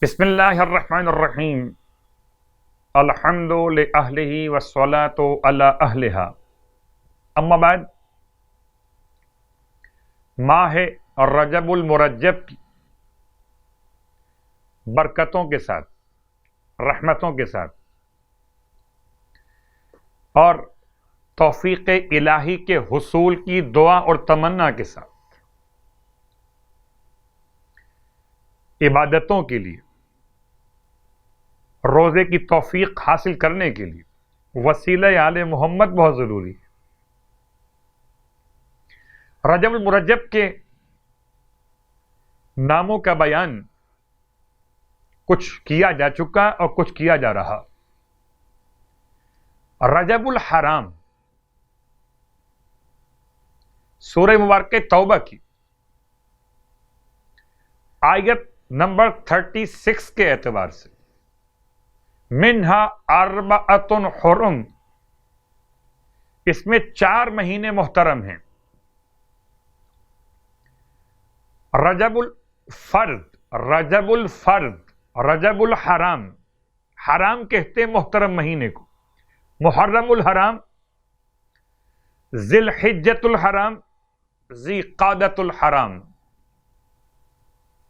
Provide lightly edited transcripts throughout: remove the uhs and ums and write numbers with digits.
بسم اللہ الرحمن الرحیم الحمد لأہلہ والصلاة علی اہلہا اما بعد، ماہ رجب المرجب کی برکتوں کے ساتھ، رحمتوں کے ساتھ اور توفیق الہی کے حصول کی دعا اور تمنا کے ساتھ عبادتوں کے لیے، روزے کی توفیق حاصل کرنے کے لیے وسیلہ آل محمد بہت ضروری ہے۔ رجب المرجب کے ناموں کا بیان کچھ کیا جا چکا اور کچھ کیا جا رہا۔ رجب الحرام سورہ مبارکہ توبہ کی آیت نمبر 36 کے اعتبار سے منہا اربعۃ حرم، اس میں 4 مہینے محترم ہیں۔ رجب الفرد، رجب الفرد، رجب الحرام، حرام کہتے ہیں محترم مہینے کو، محرم الحرام، ذی الحجۃ الحرام، ذی قعدۃ الحرام،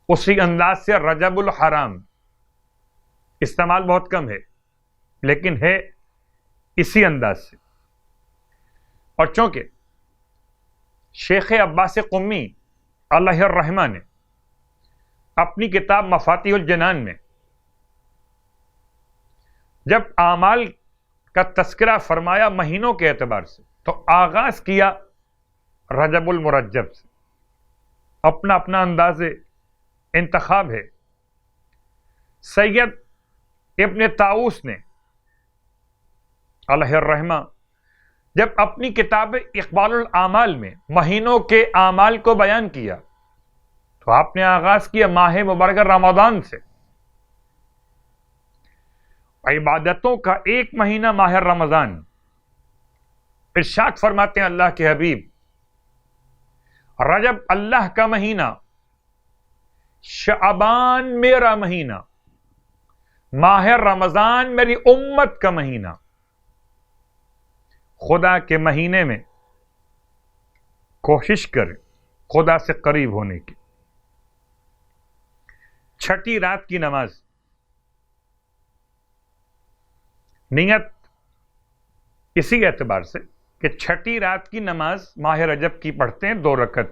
اسی انداز سے رجب الحرام استعمال بہت کم ہے لیکن ہے اسی انداز سے۔ اور چونکہ شیخ عباس قمی علیہ الرحمہ نے اپنی کتاب مفاتیح الجنان میں جب اعمال کا تذکرہ فرمایا مہینوں کے اعتبار سے، تو آغاز کیا رجب المرجب سے۔ اپنا اپنا انداز انتخاب ہے۔ سید ابن طاؤس نے علیہ الرحمہ جب اپنی کتاب اقبال الاعمال میں مہینوں کے اعمال کو بیان کیا تو آپ نے آغاز کیا ماہ مبارکہ رمضان سے۔ عبادتوں کا ایک مہینہ ماہ رمضان، ارشاد فرماتے ہیں اللہ کے حبیب، رجب اللہ کا مہینہ، شعبان میرا مہینہ، ماہ رمضان میری امت کا مہینہ۔ خدا کے مہینے میں کوشش کریں خدا سے قریب ہونے کی۔ چھٹی رات کی نماز، نیت اسی اعتبار سے کہ چھٹی رات کی نماز ماہ رجب کی پڑھتے ہیں 2 رکعت،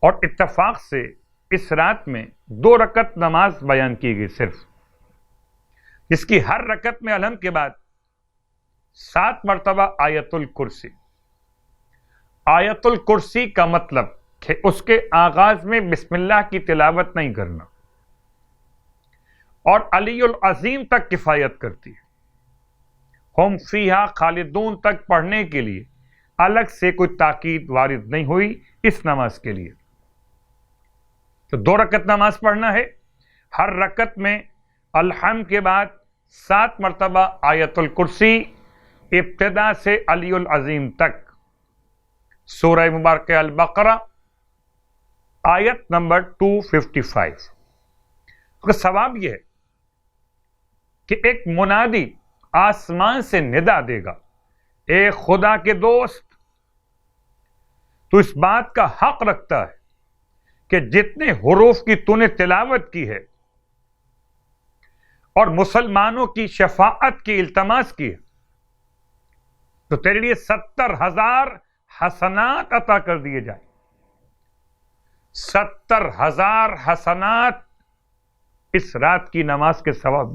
اور اتفاق سے اس رات میں 2 رکعت نماز بیان کی گئی صرف، جس کی ہر رکعت میں الحمد کے بعد 7 مرتبہ آیت الکرسی۔ آیت الکرسی کا مطلب کہ اس کے آغاز میں بسم اللہ کی تلاوت نہیں کرنا، اور علی العظیم تک کفایت کرتی ہے۔ ہم فیہا خالدون تک پڑھنے کے لیے الگ سے کوئی تاکید وارد نہیں ہوئی اس نماز کے لیے۔ تو 2 رکعت نماز پڑھنا ہے، ہر رکعت میں الحمد کے بعد 7 مرتبہ آیت الکرسی، ابتدا سے علی العظیم تک۔ سورہ مبارکہ البقرہ آیت نمبر 255۔ اس کا ثواب یہ ہے کہ ایک منادی آسمان سے ندا دے گا، اے خدا کے دوست، تو اس بات کا حق رکھتا ہے کہ جتنے حروف کی تو نے تلاوت کی ہے اور مسلمانوں کی شفاعت کی التماس کی ہے، تو تیرے لیے 70,000 حسنات عطا کر دیے جائیں۔ 70,000 حسنات اس رات کی نماز کے ثواب،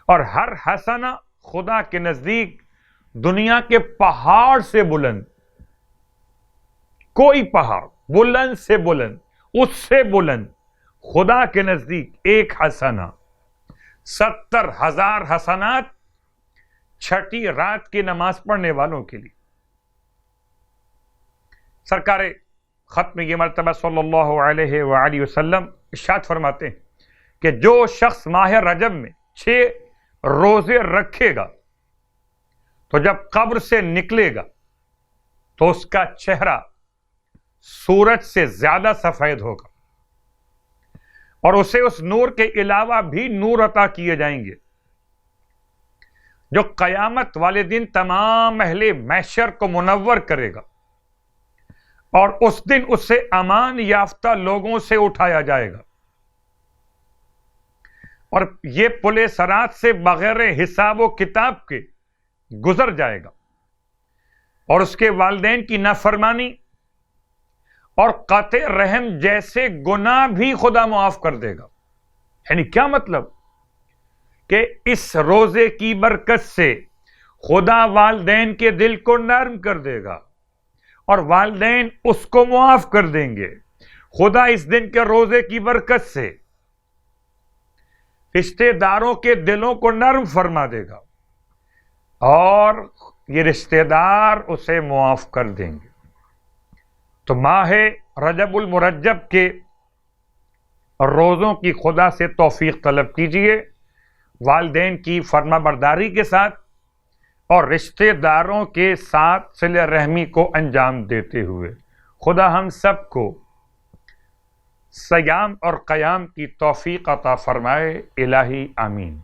اور ہر حسنہ خدا کے نزدیک دنیا کے پہاڑ سے بلند، کوئی پہاڑ بلند سے بلند، اس سے بلند، خدا کے نزدیک ایک حسنہ، 70,000 حسنات چھٹی رات کی نماز پڑھنے والوں کے لیے۔ سرکار ختم یہ مرتبہ صلی اللہ علیہ وآلہ وسلم ارشاد فرماتے ہیں کہ جو شخص ماہ رجب میں 6 روزے رکھے گا تو جب قبر سے نکلے گا تو اس کا چہرہ سورج سے زیادہ سفید ہوگا، اور اسے اس نور کے علاوہ بھی نور عطا کیے جائیں گے جو قیامت والے دن تمام اہل محشر کو منور کرے گا، اور اس دن اسے امان یافتہ لوگوں سے اٹھایا جائے گا، اور یہ پل صراط سے بغیر حساب و کتاب کے گزر جائے گا، اور اس کے والدین کی نافرمانی اور قطع رحم جیسے گناہ بھی خدا معاف کر دے گا۔ یعنی کیا مطلب کہ اس روزے کی برکت سے خدا والدین کے دل کو نرم کر دے گا اور والدین اس کو معاف کر دیں گے۔ خدا اس دن کے روزے کی برکت سے رشتہ داروں کے دلوں کو نرم فرما دے گا اور یہ رشتہ دار اسے معاف کر دیں گے۔ تو ماہ رجب المرجب کے روزوں کی خدا سے توفیق طلب کیجئے، والدین کی فرما برداری کے ساتھ اور رشتہ داروں کے ساتھ صلہ رحمی کو انجام دیتے ہوئے۔ خدا ہم سب کو صیام اور قیام کی توفیق عطا فرمائے، الہی آمین۔